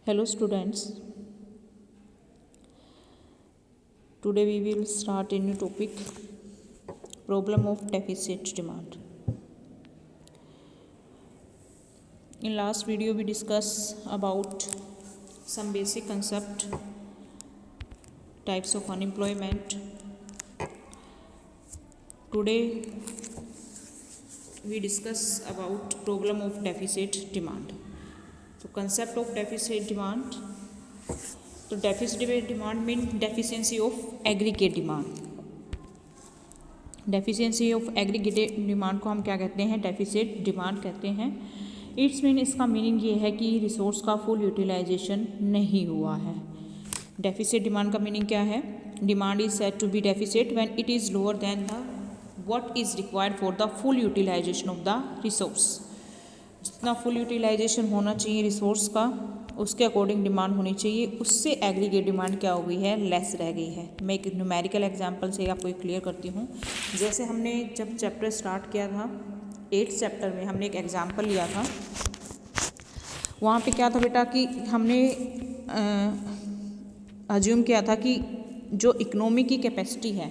Hello students, today we will start a new topic, problem of deficit demand. In last video we discussed about some basic concept, types of unemployment. Today we discuss about problem of deficit demand. So concept of deficit demand. तो deficit demand mean deficiency of aggregate demand. Deficiency of aggregate demand को हम क्या कहते हैं? Deficit demand कहते हैं। It's mean इसका meaning ये है कि रिसोर्स का फुल यूटिलाइजेशन नहीं हुआ है। डेफिसिट डिमांड का मीनिंग क्या है? Demand is said to be deficit when it is lower than the what is required for the full utilisation of the resource. जितना फुल यूटिलाइजेशन होना चाहिए रिसोर्स का उसके अकॉर्डिंग डिमांड होनी चाहिए, उससे एग्रीगेट डिमांड क्या हो गई है? लेस रह गई है। मैं एक न्यूमेरिकल एग्जांपल से आपको क्लियर करती हूँ। जैसे हमने जब चैप्टर स्टार्ट किया था 8th चैप्टर में हमने एक एग्जांपल लिया था। वहाँ पे क्या था बेटा कि हमने अज्यूम किया था कि जो इकोनॉमी की कैपेसिटी है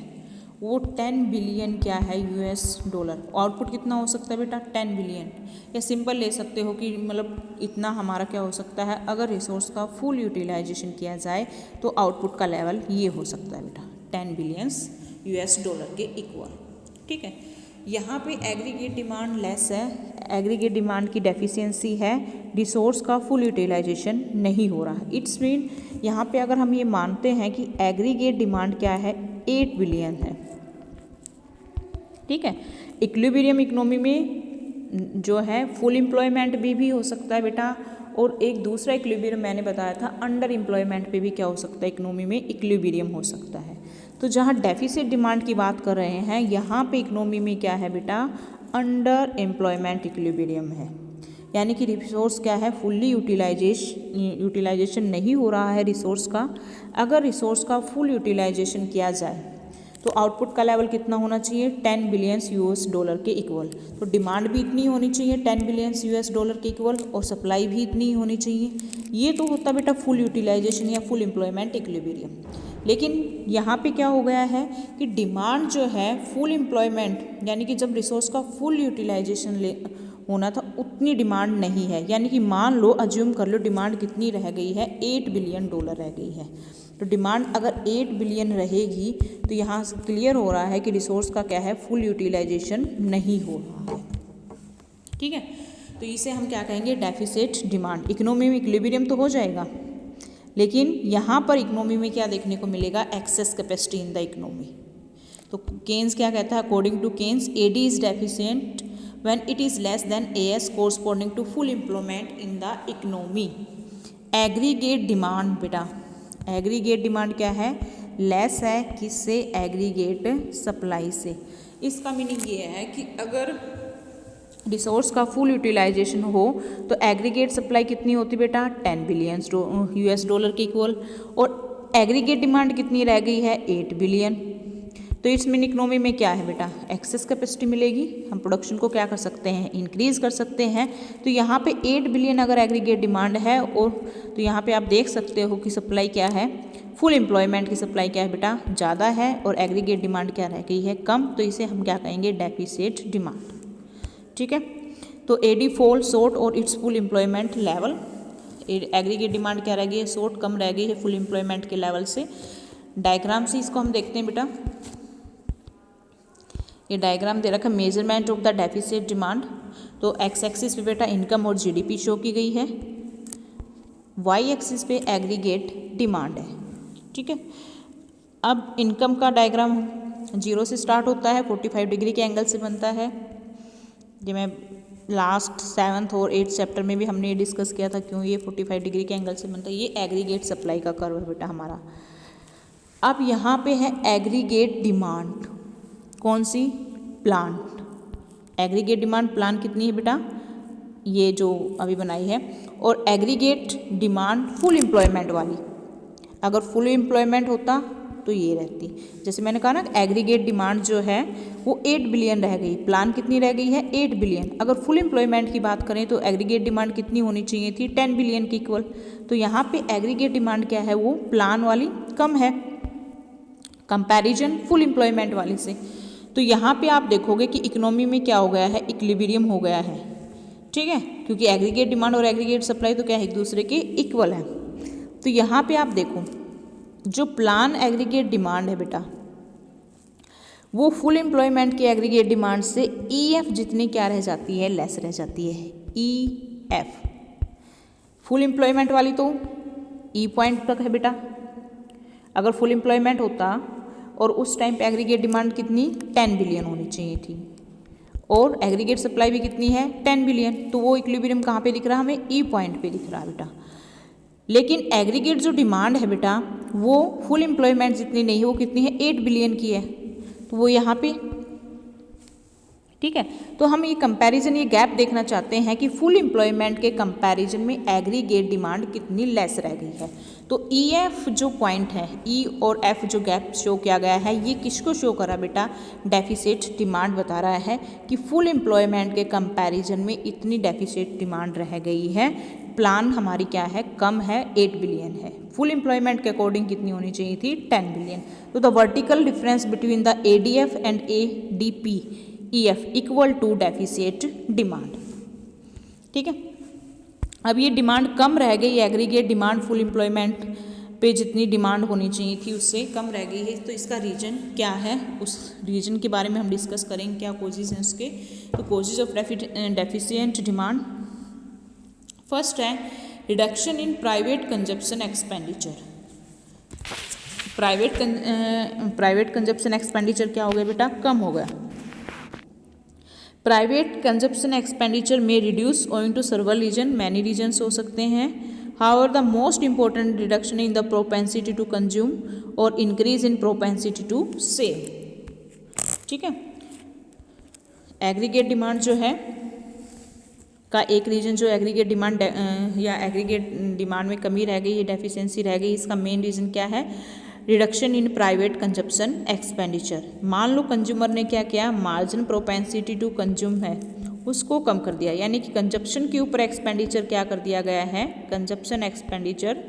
वो 10 बिलियन क्या है US डॉलर। आउटपुट कितना हो सकता है बेटा? 10 बिलियन। या सिंपल ले सकते हो कि मतलब इतना हमारा क्या हो सकता है अगर रिसोर्स का फुल यूटिलाइजेशन किया जाए तो आउटपुट का लेवल ये हो सकता है बेटा 10 बिलियंस US डॉलर के इक्वल। ठीक है, यहाँ पे एग्रीगेट डिमांड लेस है, एग्रीगेट डिमांड की डेफिशिएंसी है, रिसोर्स का फुल यूटिलाइजेशन नहीं हो रहा। इट्स मीन यहाँ पे अगर हम ये मानते हैं कि एग्रीगेट डिमांड क्या है? 8 बिलियन है। ठीक है, इक्विलिब्रियम इकोनॉमी में जो है फुल एम्प्लॉयमेंट भी हो सकता है बेटा, और एक दूसरा इक्विलिब्रियम मैंने बताया था अंडर एम्प्लॉयमेंट पे भी क्या हो सकता है? इकोनॉमी में इक्विलिब्रियम हो सकता है। तो जहाँ डेफिसिट डिमांड की बात कर रहे हैं यहाँ पे इकोनॉमी में क्या है बेटा? अंडर एम्प्लॉयमेंट इक्विलिब्रियम है, यानी कि रिसोर्स क्या है? फुल्ली यूटिलाइजेशन नहीं हो रहा है रिसोर्स का। अगर रिसोर्स का फुल यूटिलाइजेशन किया जाए तो आउटपुट का लेवल कितना होना चाहिए? 10 बिलियंस US डॉलर के इक्वल। तो डिमांड भी इतनी होनी चाहिए 10 बिलियंस US डॉलर के इक्वल, और सप्लाई भी इतनी होनी चाहिए। ये तो होता बेटा फुल यूटिलाइजेशन या फुल एम्प्लॉयमेंट इक्विलिब्रियम। लेकिन यहाँ पे क्या हो गया है कि डिमांड जो है फुल एम्प्लॉयमेंट यानी कि जब रिसोर्स का फुल यूटिलाइजेशन होना था उतनी डिमांड नहीं है। यानी कि मान लो, अज्यूम कर लो डिमांड कितनी रह गई है? 8 बिलियन डॉलर रह गई है। तो डिमांड अगर 8 बिलियन रहेगी तो यहाँ से क्लियर हो रहा है कि रिसोर्स का क्या है? फुल यूटिलाइजेशन नहीं हो रहा है। ठीक है, तो इसे हम क्या कहेंगे? Deficit demand. इकोनॉमी में इक्विलिब्रियम तो हो जाएगा, लेकिन यहाँ पर इकोनॉमी में क्या देखने को मिलेगा? Excess capacity in the economy. तो केन्स क्या कहता है? According to Keynes AD is deficient when it is less than AS corresponding to full employment in the economy. Aggregate demand बेटा, एग्रीगेट डिमांड क्या है? लेस है किससे? एग्रीगेट सप्लाई से। इसका मीनिंग ये है कि अगर रिसोर्स का फुल यूटिलाइजेशन हो तो एग्रीगेट सप्लाई कितनी होती बेटा? 10 बिलियन US डॉलर के इक्वल, और एग्रीगेट डिमांड कितनी रह गई है? 8 बिलियन। तो इट्स मीन इकोनॉमी में क्या है बेटा? एक्सेस कैपेसिटी मिलेगी। हम प्रोडक्शन को क्या कर सकते हैं? इंक्रीज कर सकते हैं। तो यहाँ पे 8 बिलियन अगर एग्रीगेट डिमांड है, और तो यहाँ पे आप देख सकते हो कि सप्लाई क्या है? फुल एम्प्लॉयमेंट की सप्लाई क्या है बेटा? ज़्यादा है, और एग्रीगेट डिमांड क्या रह गई है? कम। तो इसे हम क्या कहेंगे? Deficit demand. ठीक है, तो AD फॉल शॉर्ट और it's full employment level. Aggregate demand क्या रह गई है? शॉर्ट, कम रह गई है फुल एम्प्लॉयमेंट के लेवल से। डायग्राम से इसको हम देखते हैं बेटा। ये डायग्राम दे रखा है measurement of the deficit demand. तो एक्स एक्सिस पे बेटा इनकम और GDP शो की गई है, वाई एक्सिस पे एग्रीगेट डिमांड है। ठीक है, अब इनकम का डायग्राम 0 से स्टार्ट होता है, 45 डिग्री के एंगल से बनता है। ये मैं लास्ट 7th और 8th चैप्टर में भी हमने ये डिस्कस किया था क्यों ये 45 डिग्री के एंगल से बनता है। ये एग्रीगेट सप्लाई का कर्व है बेटा हमारा। अब यहाँ पे है एग्रीगेट डिमांड, कौन सी? प्लांट। एग्रीगेट डिमांड प्लान कितनी है बेटा? ये जो अभी बनाई है। और एग्रीगेट डिमांड फुल एम्प्लॉयमेंट वाली। अगर फुल एम्प्लॉयमेंट होता तो ये रहती। जैसे मैंने कहा ना एग्रीगेट डिमांड जो है वो 8 बिलियन रह गई, प्लान कितनी रह गई है 8 बिलियन। अगर फुल एम्प्लॉयमेंट की बात करें तो एग्रीगेट डिमांड कितनी होनी चाहिए थी 10 बिलियन की इक्वल। तो यहाँ पे एग्रीगेट डिमांड क्या है वो प्लान वाली कम है कंपैरिजन फुल एम्प्लॉयमेंट वाली से। तो यहाँ पे आप देखोगे कि इकोनॉमी में क्या हो गया है इक्विलिब्रियम हो गया है, ठीक है, क्योंकि एग्रीगेट डिमांड और एग्रीगेट सप्लाई तो क्या है एक दूसरे के इक्वल है। तो यहाँ पे आप देखो जो प्लान एग्रीगेट डिमांड है बेटा वो फुल एम्प्लॉयमेंट की एग्रीगेट डिमांड से EF जितनी क्या रह जाती है लेस रह जाती है। EF फुल एम्प्लॉयमेंट वाली तो E पॉइंट तक है बेटा। अगर फुल एम्प्लॉयमेंट होता और उस टाइम पे एग्रीगेट डिमांड कितनी 10 बिलियन होनी चाहिए थी और एग्रीगेट सप्लाई भी कितनी है 10 बिलियन, तो वो इक्विलिब्रियम कहाँ पे दिख रहा है हमें E पॉइंट पे दिख रहा है बेटा। लेकिन एग्रीगेट जो डिमांड है बेटा वो फुल एम्प्लॉयमेंट जितनी नहीं है वो कितनी है 8 बिलियन की है, तो वो यहाँ पे, ठीक है। तो हम ये कंपैरिजन ये गैप देखना चाहते हैं कि फुल एम्प्लॉयमेंट के कंपैरिजन में एग्रीगेट डिमांड कितनी लेस रह गई है। तो EF जो पॉइंट है E और F जो गैप शो किया गया है ये किसको शो करा बेटा डेफिसिट डिमांड बता रहा है कि फुल एम्प्लॉयमेंट के कंपैरिजन में इतनी डेफिसिट डिमांड रह गई है। प्लान हमारी क्या है कम है 8 बिलियन है, फुल एम्प्लॉयमेंट के अकॉर्डिंग कितनी होनी चाहिए थी 10 बिलियन। तो the vertical difference between the ADF and ADP EF equal to deficit demand, ठीक है। अब ये डिमांड कम रह गई एग्रीगेट डिमांड फुल एम्प्लॉयमेंट पे जितनी डिमांड होनी चाहिए थी उससे कम रह गई है। तो इसका रीजन क्या है उस रीजन के बारे में हम डिस्कस करेंगे, क्या कोजेज हैं उसके। तो causes of deficient demand first है reduction in private consumption expenditure. Private consumption expenditure क्या हो गया बेटा कम हो गया। प्राइवेट कंजप्शन एक्सपेंडिचर में reduce owing to several reason, many reasons हो सकते हैं। However the most important reduction in the propensity to consume और increase in propensity to save, ठीक है। एग्रीगेट डिमांड जो है का एक रीजन जो एग्रीगेट डिमांड या एग्रीगेट डिमांड में कमी रह गई है डेफिशिएंसी रह गई, इसका मेन रीज़न क्या है reduction in private consumption expenditure. मान लो कंज्यूमर ने क्या किया मार्जिन प्रोपेंसिटी टू कंज्यूम है उसको कम कर दिया, यानी कि कंजप्शन के ऊपर एक्सपेंडिचर क्या कर दिया गया है कंजप्शन एक्सपेंडिचर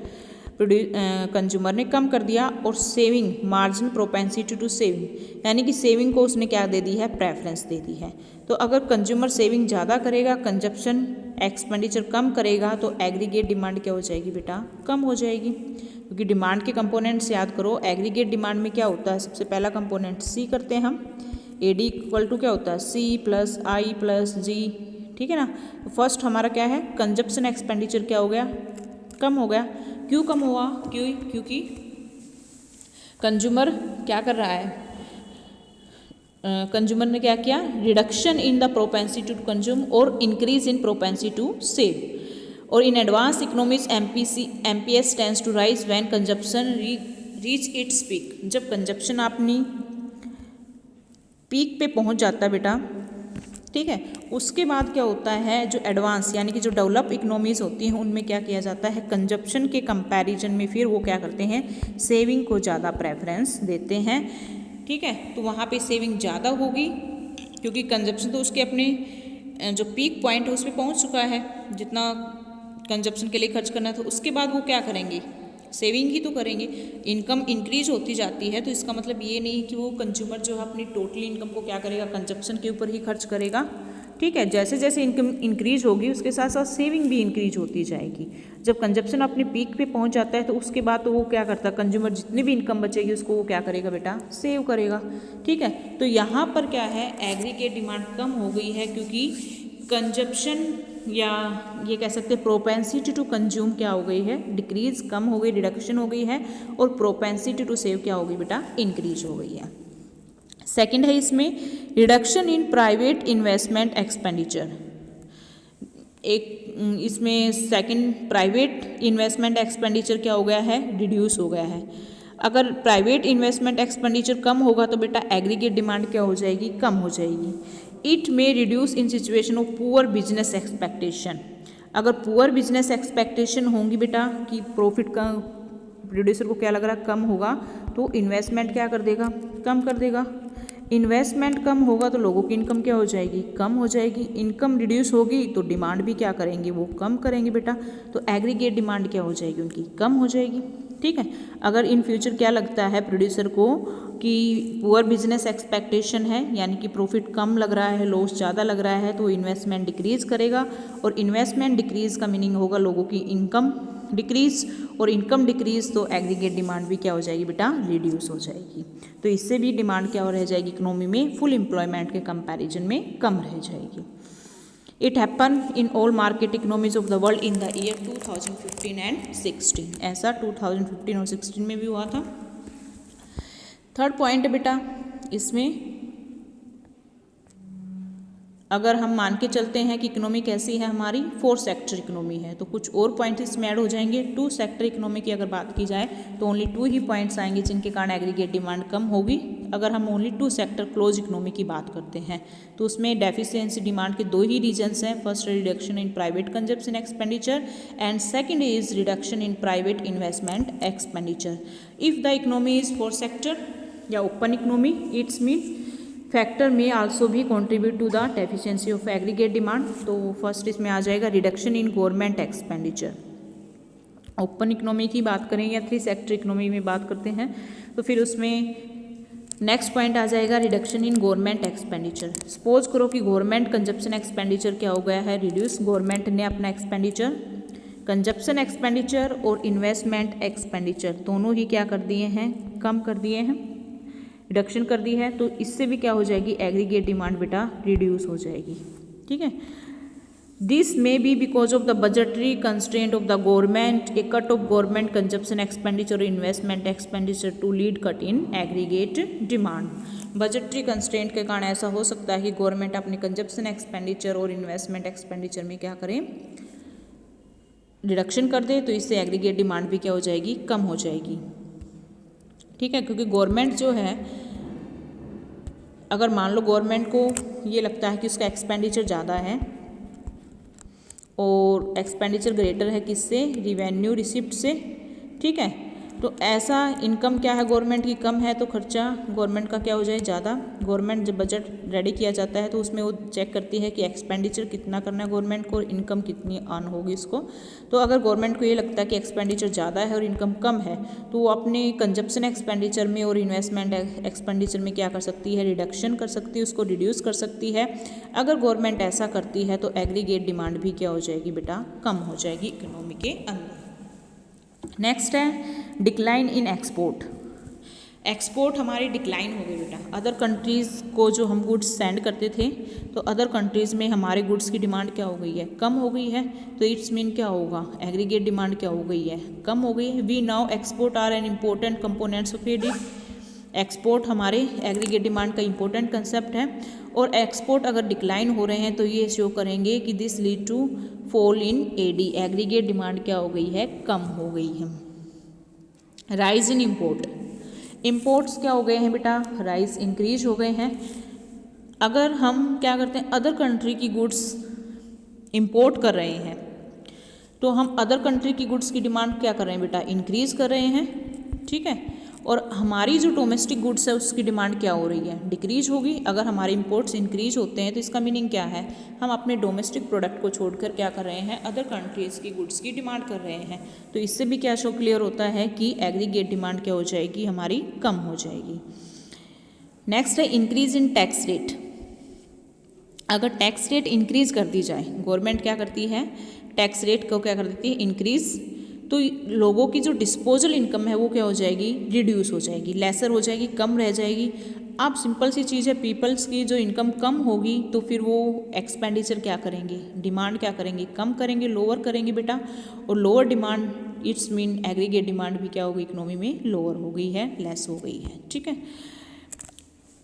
कंज्यूमर ने कम कर दिया। और saving margin propensity to saving यानी कि सेविंग को उसने क्या दे दी है प्रेफरेंस दे दी है। तो अगर कंज्यूमर सेविंग ज़्यादा करेगा कंजप्शन एक्सपेंडिचर कम करेगा तो एग्रीगेट डिमांड क्या हो जाएगी बेटा कम हो जाएगी। क्योंकि डिमांड के कंपोनेंट्स याद करो एग्रीगेट डिमांड में क्या होता है सबसे पहला कंपोनेंट C करते हैं हम, AD इक्वल टू क्या होता है C plus I plus G, ठीक है ना। तो फर्स्ट हमारा क्या है कंजप्शन एक्सपेंडिचर क्या हो गया कम हो गया। क्यों कम हुआ क्योंकि कंज्यूमर क्या कर रहा है कंज्यूमर ने क्या किया reduction in the propensity to consume और increase in propensity to save. और in advance economics MPS tends to rise when consumption reach its peak. जब कंजप्शन अपनी पीक पे पहुंच जाता है बेटा, ठीक है, उसके बाद क्या होता है जो एडवांस यानी कि जो डेवलप इकोनॉमीज होती हैं उनमें क्या किया जाता है कंजप्शन के कंपैरिजन में फिर वो क्या करते हैं सेविंग को ज़्यादा प्रेफरेंस देते हैं, ठीक है। तो वहाँ पे सेविंग ज़्यादा होगी क्योंकि कंजप्शन तो उसके अपने जो पीक पॉइंट है उस पर पहुँच चुका है जितना कंजप्शन के लिए खर्च करना था। उसके बाद वो क्या करेंगे सेविंग ही तो करेंगे। इनकम इंक्रीज होती जाती है तो इसका मतलब ये नहीं कि वो कंज्यूमर जो है अपनी टोटल इनकम को क्या करेगा कंजप्शन के ऊपर ही खर्च करेगा, ठीक है। जैसे जैसे इनकम इंक्रीज होगी उसके साथ साथ सेविंग भी इंक्रीज होती जाएगी। जब कंजप्शन अपने पीक पे पहुंच जाता है तो उसके बाद तो वो क्या करता है कंज्यूमर जितनी भी इनकम बचेगी उसको वो क्या करेगा बेटा सेव करेगा, ठीक है। तो यहाँ पर क्या है एग्रीगेट डिमांड कम हो गई है क्योंकि कंजप्शन या ये कह सकते हैं प्रोपेंसिटी टू कंज्यूम क्या हो गई है डिक्रीज कम हो गई रिडक्शन हो गई है और प्रोपेंसिटी टू सेव क्या हो गई बेटा इंक्रीज हो गई है। सेकंड है इसमें reduction in private investment expenditure. एक इसमें सेकंड प्राइवेट इन्वेस्टमेंट एक्सपेंडिचर क्या हो गया है रिड्यूस हो गया है। अगर प्राइवेट इन्वेस्टमेंट एक्सपेंडिचर कम होगा तो बेटा एग्रीगेट डिमांड क्या हो जाएगी कम हो जाएगी। It may reduce in situation of poor business expectation. अगर पुअर बिजनेस एक्सपेक्टेशन होंगी बेटा कि प्रॉफिट का प्रोड्यूसर को क्या लग रहा है कम होगा, तो इन्वेस्टमेंट क्या कर देगा, कम कर देगा। इन्वेस्टमेंट कम होगा तो लोगों की इनकम क्या हो जाएगी, कम हो जाएगी। इनकम रिड्यूस होगी तो डिमांड भी क्या करेंगे, वो कम करेंगे बेटा। तो एग्रीगेट डिमांड क्या हो जाएगी, उनकी कम हो जाएगी। ठीक है, अगर इन फ्यूचर क्या लगता है प्रोड्यूसर को कि पुअर बिजनेस एक्सपेक्टेशन है, यानी कि प्रॉफिट कम लग रहा है, लॉस ज़्यादा लग रहा है, तो इन्वेस्टमेंट डिक्रीज करेगा। और इन्वेस्टमेंट डिक्रीज का मीनिंग होगा लोगों की इनकम डिक्रीज, और इनकम डिक्रीज तो एग्रीगेट डिमांड भी क्या हो जाएगी बेटा, रिड्यूस हो जाएगी। तो इससे भी डिमांड क्या हो रह जाएगी इकोनॉमी में, फुल एम्प्लॉयमेंट के कंपैरिजन में कम रह जाएगी। It happen in all market economies of the world in the year 2015 and 16। ऐसा 2015 और 16 में भी हुआ था। थर्ड पॉइंट है बेटा, इसमें अगर हम मान के चलते हैं कि इकोनॉमी कैसी है हमारी, 4 सेक्टर इकोनॉमी है, तो कुछ और पॉइंट्स इसमें ऐड हो जाएंगे। 2 सेक्टर इकोनॉमी की अगर बात की जाए तो ओनली 2 ही पॉइंट्स आएंगे जिनके कारण एग्रीगेट डिमांड कम होगी। अगर हम ओनली 2 सेक्टर क्लोज इकोनॉमी की बात करते हैं तो उसमें डेफिशिएंसी डिमांड के 2 ही रीजन्स हैं। First reduction in private consumption expenditure and second is reduction in private investment expenditure. If the economy is 4 sector या open economy, its mean factor में आल्सो भी contribute to the deficiency of aggregate demand. तो first इसमें आ जाएगा reduction in government expenditure. Open economy की बात करें या 3 सेक्टर इकोनॉमी में बात करते हैं तो फिर उसमें नेक्स्ट पॉइंट आ जाएगा reduction in government expenditure. Suppose करो कि गवर्नमेंट कंजप्शन एक्सपेंडिचर क्या हो गया है, रिड्यूस। गवर्नमेंट ने अपना एक्सपेंडिचर, कंजप्शन एक्सपेंडिचर और इन्वेस्टमेंट एक्सपेंडिचर दोनों ही क्या कर दिए हैं, कम कर दिए हैं, रिडक्शन कर दी है। तो इससे भी क्या हो जाएगी, एग्रीगेट डिमांड बेटा रिड्यूस हो जाएगी। ठीक है, this may be because of the budgetary constraint of the government, a cut of government consumption expenditure, investment expenditure to lead cut in aggregate demand. Budgetary constraint के कारण ऐसा हो सकता है कि गवर्नमेंट अपने कंजप्शन एक्सपेंडिचर और इन्वेस्टमेंट एक्सपेंडिचर में क्या करें, रिडक्शन कर दे, तो इससे एग्रीगेट डिमांड भी क्या हो जाएगी, कम हो जाएगी। ठीक है, क्योंकि गवर्नमेंट जो है, अगर मान लो गवर्नमेंट को ये लगता है कि उसका एक्सपेंडिचर ज़्यादा है और एक्सपेंडिचर ग्रेटर है किससे, रिवेन्यू रिसिप्ट से। ठीक है, तो ऐसा इनकम क्या है गवर्नमेंट की कम है तो खर्चा गवर्नमेंट का क्या हो जाए, ज़्यादा। गवर्नमेंट जब बजट रेडी किया जाता है तो उसमें वो चेक करती है कि एक्सपेंडिचर कितना करना है गवर्नमेंट को और इनकम कितनी अर्न होगी इसको। तो अगर गवर्नमेंट को ये लगता है कि एक्सपेंडिचर ज़्यादा है और इनकम कम है तो वो अपने कंजप्शन एक्सपेंडिचर में और इन्वेस्टमेंट एक्सपेंडिचर में क्या कर सकती है, रिडक्शन कर सकती है, उसको रिड्यूस कर सकती है। अगर गवर्नमेंट ऐसा करती है तो एग्रीगेट डिमांड भी क्या हो जाएगी बेटा, कम हो जाएगी इकोनॉमी के अंदर। नेक्स्ट है डिक्लाइन इन एक्सपोर्ट। एक्सपोर्ट हमारी डिक्लाइन हो गई बेटा। अदर कंट्रीज़ को जो हम गुड्स सेंड करते थे तो अदर कंट्रीज़ में हमारे गुड्स की डिमांड क्या हो गई है, कम हो गई है। तो इट्स मीन क्या होगा, एग्रीगेट डिमांड क्या हो गई है, कम हो गई है। We now export are an important components of AD. Export हमारे एग्रीगेट डिमांड का इंपॉर्टेंट कंसेप्ट है। और एक्सपोर्ट अगर डिक्लाइन हो रहे हैं तो ये शो करेंगे कि this lead to fall in AD. Aggregate demand क्या हो गई है, कम हो गई है। Rise in import. इम्पोर्ट्स क्या हो गए हैं बेटा, राइज इंक्रीज हो गए हैं। अगर हम क्या करते हैं, अदर कंट्री की गुड्स इम्पोर्ट कर रहे हैं तो हम अदर कंट्री की गुड्स की डिमांड क्या कर रहे हैं बेटा, इंक्रीज कर रहे हैं। ठीक है, और हमारी जो डोमेस्टिक गुड्स है उसकी डिमांड क्या हो रही है, डिक्रीज होगी। अगर हमारे इंपोर्ट्स इंक्रीज होते हैं तो इसका मीनिंग क्या है, हम अपने डोमेस्टिक प्रोडक्ट को छोड़कर क्या कर रहे हैं, अदर कंट्रीज़ की गुड्स की डिमांड कर रहे हैं। तो इससे भी क्या शो क्लियर होता है कि एग्रीगेट डिमांड क्या हो जाएगी, हमारी कम हो जाएगी। नेक्स्ट है इंक्रीज इन टैक्स रेट। अगर टैक्स रेट इंक्रीज कर दी जाए, गवर्नमेंट क्या करती है, टैक्स रेट को क्या कर देती है, इंक्रीज, तो लोगों की जो डिस्पोजल इनकम है वो क्या हो जाएगी, रिड्यूस हो जाएगी, लेसर हो जाएगी, कम रह जाएगी। अब सिंपल सी चीज़ है, पीपल्स की जो इनकम कम होगी तो फिर वो एक्सपेंडिचर क्या करेंगे, डिमांड क्या करेंगे, कम करेंगे, लोअर करेंगे बेटा। और lower demand it's mean aggregate demand भी क्या होगी, इकोनॉमी में लोअर हो गई है, लेस हो गई है। ठीक है,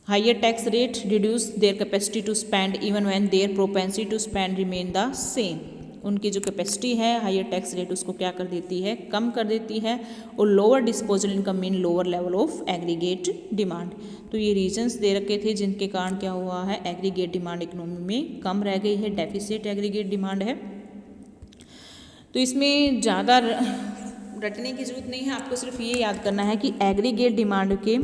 higher tax rate reduce their capacity to spend even when their propensity to spend remain the same. उनकी जो कैपेसिटी है हाइयर टैक्स रेट उसको क्या कर देती है, कम कर देती है। और lower disposal income mean lower level of aggregate demand. तो ये रीजंस दे रखे थे जिनके कारण क्या हुआ है, एग्रीगेट डिमांड इकोनॉमी में कम रह गई है, डेफिसिट एग्रीगेट डिमांड है। तो इसमें ज़्यादा रटने की जरूरत नहीं है, आपको सिर्फ ये याद करना है कि एग्रीगेट डिमांड के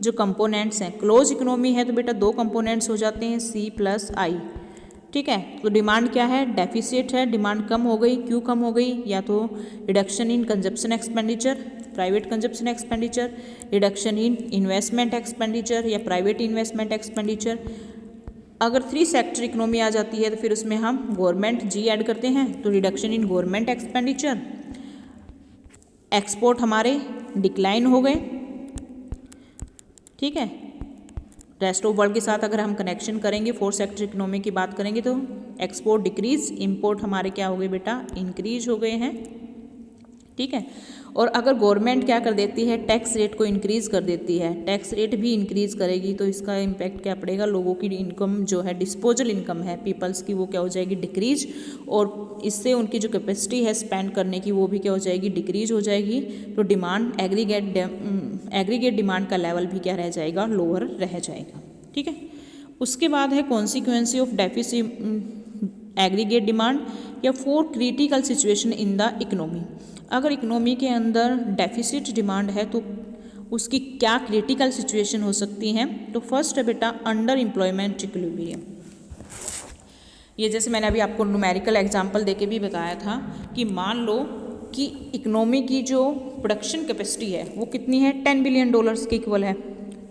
जो कंपोनेंट्स हैं, क्लोज इकोनॉमी है तो बेटा दो कंपोनेंट्स हो जाते हैं C + I। ठीक है, तो डिमांड क्या है, डेफिसिट है, डिमांड कम हो गई। क्यों कम हो गई, या तो reduction in consumption expenditure, private consumption expenditure, reduction in investment expenditure या प्राइवेट इन्वेस्टमेंट एक्सपेंडिचर। अगर 3 सेक्टर इकोनॉमी आ जाती है तो फिर उसमें हम गवर्नमेंट G ऐड करते हैं, तो reduction in government expenditure, export हमारे डिक्लाइन हो गए। ठीक है, रेस्ट ऑफ वर्ल्ड के साथ अगर हम कनेक्शन करेंगे, 4 सेक्टर इकोनॉमी की बात करेंगे तो एक्सपोर्ट डिक्रीज, इंपोर्ट हमारे क्या हो गए बेटा, इंक्रीज हो गए हैं। ठीक है, और अगर गवर्नमेंट क्या कर देती है, टैक्स रेट को इंक्रीज़ कर देती है, टैक्स रेट भी इंक्रीज़ करेगी तो इसका इम्पैक्ट क्या पड़ेगा, लोगों की इनकम जो है, डिस्पोजल इनकम है पीपल्स की, वो क्या हो जाएगी, डिक्रीज, और इससे उनकी जो कैपेसिटी है स्पेंड करने की वो भी क्या हो जाएगी, डिक्रीज हो जाएगी। तो डिमांड एग्रीगेट डिमांड का लेवल भी क्या रह जाएगा, लोअर रह जाएगा। ठीक है, उसके बाद है कॉन्सिक्वेंसी ऑफ डेफिसिट एग्रीगेट डिमांड या 4 critical situation in the economy. अगर इकोनॉमी के अंदर डेफिसिट डिमांड है तो उसकी क्या क्रिटिकल सिचुएशन हो सकती हैं। तो फर्स्ट है बेटा अंडर एम्प्लॉयमेंट इक्विलिब्रियम। ये जैसे मैंने अभी आपको न्यूमेरिकल एग्जांपल देके भी बताया था कि मान लो कि इकोनॉमी की जो प्रोडक्शन कैपेसिटी है वो कितनी है, $10 बिलियन के इक्वल है,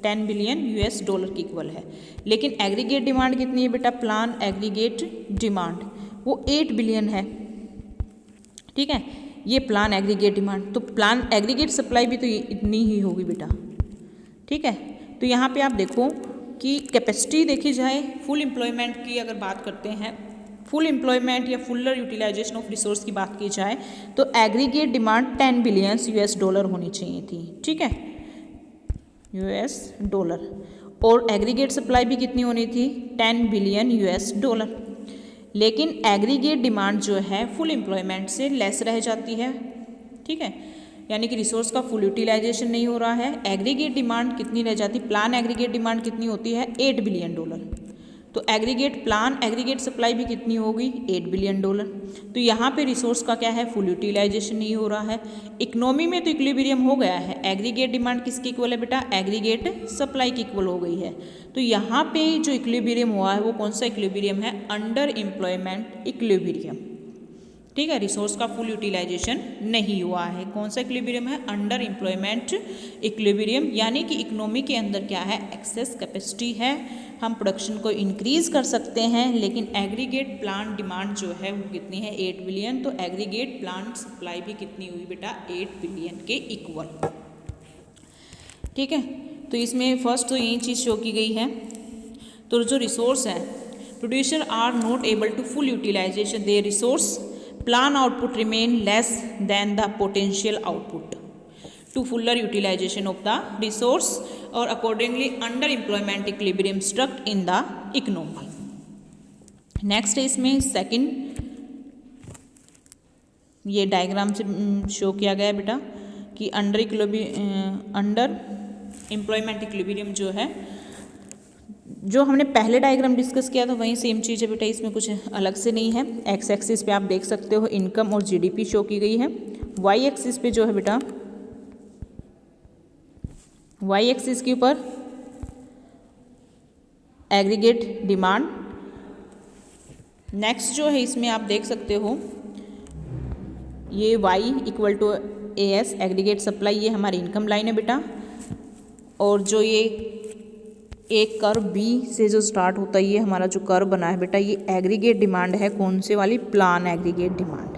$10 बिलियन के इक्वल है, लेकिन एग्रीगेट डिमांड कितनी है बेटा, प्लान एग्रीगेट डिमांड वो 8 बिलियन है। ठीक है, ये प्लान एग्रीगेट डिमांड, तो प्लान एग्रीगेट सप्लाई भी तो इतनी ही होगी बेटा। ठीक है, तो यहाँ पे आप देखो कि कैपेसिटी देखी जाए, फुल एम्प्लॉयमेंट की अगर बात करते हैं, फुल एम्प्लॉयमेंट या फुलर यूटिलाइजेशन ऑफ रिसोर्स की बात की जाए तो एग्रीगेट डिमांड $10 बिलियन होनी चाहिए थी। ठीक है, $, और एग्रीगेट सप्लाई भी कितनी होनी थी, $10 बिलियन। लेकिन एग्रीगेट डिमांड जो है फुल एम्प्लॉयमेंट से लेस रह जाती है। ठीक है, यानी कि रिसोर्स का फुल यूटिलाइजेशन नहीं हो रहा है। एग्रीगेट डिमांड कितनी रह जाती, प्लान एग्रीगेट डिमांड कितनी होती है, $8 बिलियन। तो एग्रीगेट प्लान एग्रीगेट सप्लाई भी कितनी होगी, $8 बिलियन। तो यहाँ पे रिसोर्स का क्या है, फुल यूटिलाइजेशन नहीं हो रहा है। इकोनॉमी में तो इक्विलिब्रियम हो गया है, एग्रीगेट डिमांड किसकी इक्वल है बेटा, एग्रीगेट सप्लाई की इक्वल हो गई है। तो यहाँ पे जो इक्विलिब्रियम हुआ है वो कौन सा इक्विलिब्रियम है, अंडर एम्प्लॉयमेंट इक्विलिब्रियम। ठीक है, रिसोर्स का फुल यूटिलाइजेशन नहीं हुआ है। कौन सा इक्विलिब्रियम है, अंडर एम्प्लॉयमेंट इक्विलिब्रियम, यानी कि इकोनॉमी के अंदर क्या है, एक्सेस कैपेसिटी है, हम प्रोडक्शन को इंक्रीज कर सकते हैं, लेकिन एग्रीगेट प्लांट डिमांड जो है वो कितनी है, 8 बिलियन। तो एग्रीगेट प्लांट सप्लाई भी कितनी हुई बेटा, 8 बिलियन के इक्वल। ठीक है, तो इसमें फर्स्ट तो यही चीज़ शो की गई है। तो जो रिसोर्स है, producer are not able to full utilization their resource, plan output remain less than the potential output to fuller utilization of the resource और accordingly under employment equilibrium struck in the economy. Next है इसमें second, ये diagram से show किया गया है बेटा कि अंडर एम्प्लॉयमेंट इक्विलिब्रियम जो है, जो हमने पहले डायग्राम डिस्कस किया था वही सेम चीज़ है बेटा, इसमें कुछ अलग से नहीं है। एक्स एक्सिस पे आप देख सकते हो इनकम और जीडीपी शो की गई है। वाई एक्सिस पे जो है बेटा, वाई एक्सिस के ऊपर एग्रीगेट डिमांड। नेक्स्ट जो है इसमें आप देख सकते हो ये Y equal to A S aggregate supply, ये हमारी इनकम लाइन है बेटा। और जो ये एक कर्व बी से जो स्टार्ट होता है, ये हमारा जो कर्व बना है बेटा, ये एग्रीगेट डिमांड है, कौन से वाली, प्लान एग्रीगेट डिमांड।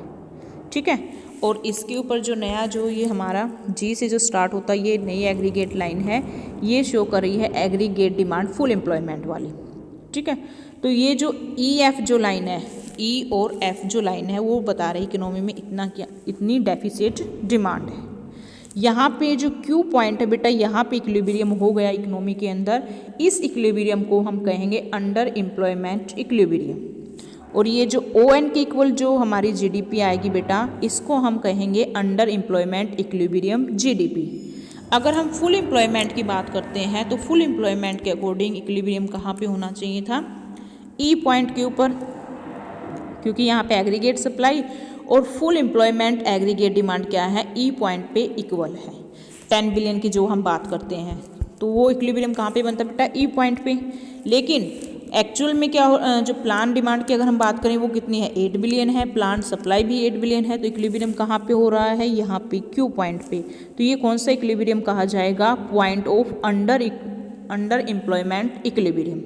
ठीक है, और इसके ऊपर जो नया जो ये हमारा जी से जो स्टार्ट होता है, ये नई एग्रीगेट लाइन है, ये शो कर रही है एग्रीगेट डिमांड फुल एम्प्लॉयमेंट वाली। ठीक है, तो ये जो ई एफ जो लाइन है, ई और एफ जो लाइन है, वो बता रही इकोनॉमी में इतना क्या, इतनी डेफिसिट डिमांड है। यहाँ पे जो क्यू पॉइंट है बेटा, यहाँ पे इक्विलिब्रियम हो गया इकोनॉमी के अंदर, इस इक्विलिब्रियम को हम कहेंगे अंडर एम्प्लॉयमेंट इक्विलिब्रियम। और ये जो ओ एन के इक्वल जो हमारी जीडीपी आएगी बेटा, इसको हम कहेंगे अंडर एम्प्लॉयमेंट इक्विलिब्रियम जीडीपी। अगर हम फुल एम्प्लॉयमेंट की बात करते हैं तो फुल एम्प्लॉयमेंट के अकॉर्डिंग इक्विलिब्रियम कहाँ पे होना चाहिए था, ई पॉइंट के ऊपर, क्योंकि यहाँ पे एग्रीगेट सप्लाई और फुल एम्प्लॉयमेंट एग्रीगेट डिमांड क्या है, ई पॉइंट पे इक्वल है 10 बिलियन की जो हम बात करते हैं, तो वो इक्विलिब्रियम कहाँ पे बनता है बेटा, ई पॉइंट पे। लेकिन एक्चुअल में क्या जो प्लान डिमांड की अगर हम बात करें वो कितनी है, 8 बिलियन है, प्लान सप्लाई भी 8 बिलियन है, तो इक्विलिब्रियम कहाँ पे हो रहा है, यहाँ पे क्यू पॉइंट पे। तो ये कौन सा इक्विलिब्रियम कहा जाएगा, point of under employment equilibrium.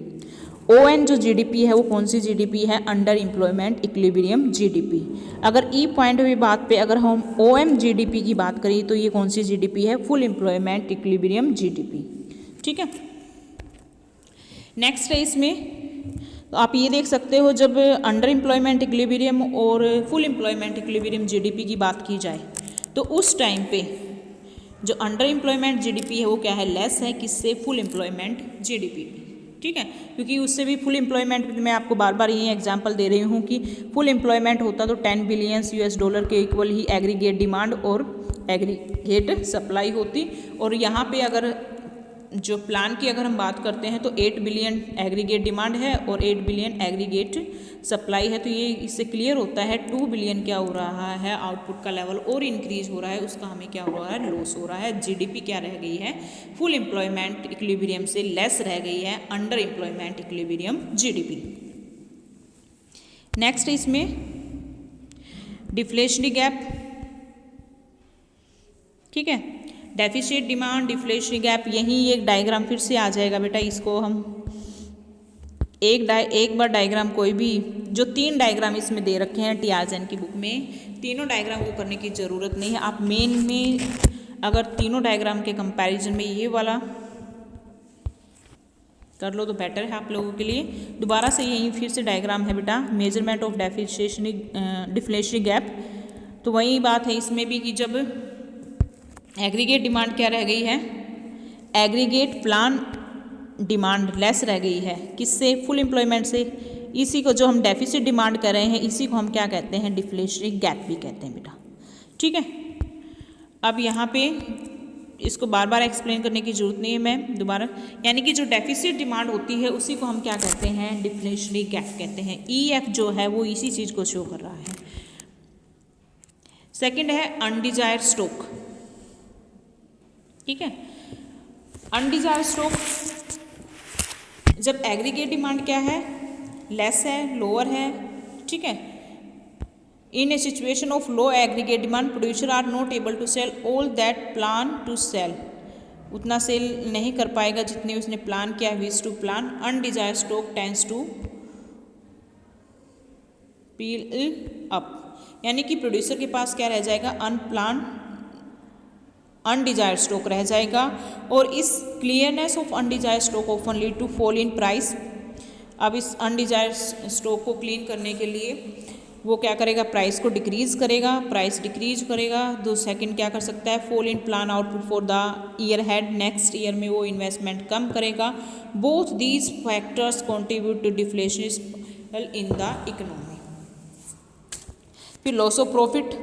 ON जो GDP है वो कौन सी GDP है, अंडर एम्प्लॉयमेंट इक्विलिब्रियम GDP। अगर ई पॉइंट की बात पे अगर हम OM GDP की बात करें तो ये कौन सी GDP है, फुल एम्प्लॉयमेंट इक्विलिब्रियम GDP। ठीक है, नेक्स्ट है इसमें, तो आप ये देख सकते हो जब अंडर एम्प्लॉयमेंट इक्विलिब्रियम और फुल एम्प्लॉयमेंट इक्विलिब्रियम GDP की बात की जाए तो उस टाइम पे जो अंडर एम्प्लॉयमेंट GDP है वो क्या है, लेस है किससे, फुल एम्प्लॉयमेंट GDP। ठीक है, क्योंकि उससे भी फुल एम्प्लॉयमेंट, मैं आपको बार बार ये एग्जांपल दे रही हूँ कि फुल एम्प्लॉयमेंट होता तो 10 बिलियन US$ के इक्वल ही एग्रीगेट डिमांड और एग्रीगेट सप्लाई होती। और यहाँ पे अगर जो प्लान की अगर हम बात करते हैं तो 8 बिलियन एग्रीगेट डिमांड है और 8 बिलियन एग्रीगेट सप्लाई है। तो ये इससे क्लियर होता है 2 बिलियन क्या हो रहा है, आउटपुट का लेवल और इंक्रीज हो रहा है, उसका हमें क्या हो रहा है, लॉस हो रहा है। GDP क्या रह गई है, फुल एम्प्लॉयमेंट इक्विलिब्रियम से लेस रह गई है, under employment equilibrium GDP। Next इसमें डिफ्लेशनरी गैप। ठीक है, डेफिसिट डिमांड डिफ्लेशनरी गैप, यही एक डायग्राम फिर से आ जाएगा बेटा। इसको हम एक बार डायग्राम कोई भी, जो 3 डायग्राम इसमें दे रखे हैं TRZN की बुक में, तीनों डायग्राम को करने की ज़रूरत नहीं है। आप मेन में अगर तीनों डायग्राम के कंपैरिजन में ये वाला कर लो तो बेटर है आप लोगों के लिए। दोबारा से यही फिर से डायग्राम है बेटा, मेजरमेंट ऑफ डिफ्लेशनरी गैप। तो वही बात है इसमें भी कि जब एग्रीगेट डिमांड क्या रह गई है, एग्रीगेट प्लान डिमांड लेस रह गई है किससे, फुल एम्प्लॉयमेंट से। इसी को जो हम डेफिसिट डिमांड कर रहे हैं इसी को हम क्या कहते हैं, डिफ्लेशनरी गैप भी कहते हैं बेटा। ठीक है, अब यहाँ पे इसको बार बार एक्सप्लेन करने की जरूरत नहीं है मैं दोबारा, यानी कि जो डेफिसिट डिमांड होती है उसी को हम क्या कहते हैं, डिफ्लेशनरी गैप कहते हैं। EF जो है वो इसी चीज़ को शो कर रहा है। सेकेंड है अनडिजायर्ड स्टॉक। ठीक है, अनडिजायर्ड स्टॉक जब एग्रीगेट डिमांड क्या है, लेस है, लोअर है। ठीक है, in a situation of low aggregate demand producer are not able to sell all that plan to sell, उतना सेल नहीं कर पाएगा जितने उसने प्लान किया, wish to plan. Undesired stock tends to pile up, यानी कि प्रोड्यूसर के पास क्या रह जाएगा, अनडिजायर्ड स्टॉक रह जाएगा। और इस clearness of undesired stock often lead to fall in price. अब इस अनडिजायर्ड स्टॉक को क्लीन करने के लिए वो क्या करेगा, प्राइस को डिक्रीज करेगा, प्राइस डिक्रीज करेगा। दो सेकंड क्या कर सकता है, fall in plan output for the year head, next year में वो इन्वेस्टमेंट कम करेगा। Both these factors contribute to deflation in the economy. फिर loss of profit,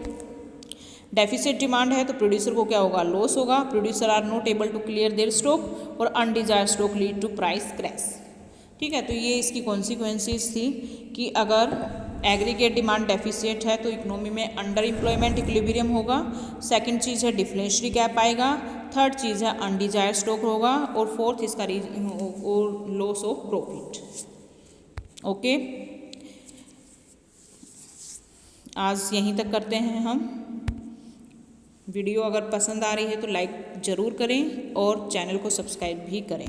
deficit demand है तो प्रोड्यूसर को क्या होगा, लॉस होगा। Producer are not able to clear their stock और undesired stock lead to price crash. ठीक है, तो ये इसकी कॉन्सिक्वेंसेस थी कि अगर एग्रीगेट डिमांड डेफिसिट है तो इकोनॉमी में अंडर एम्प्लॉयमेंट इक्विलिब्रियम होगा। सेकंड चीज़ है डिफ्लेशनरी गैप आएगा। थर्ड चीज़ है अनडिजायर्ड स्टॉक होगा और फोर्थ इसका और लॉस ऑफ प्रॉफिट। ओके, आज यहीं तक करते हैं हम। वीडियो अगर पसंद आ रही है तो लाइक ज़रूर करें और चैनल को सब्सक्राइब भी करें।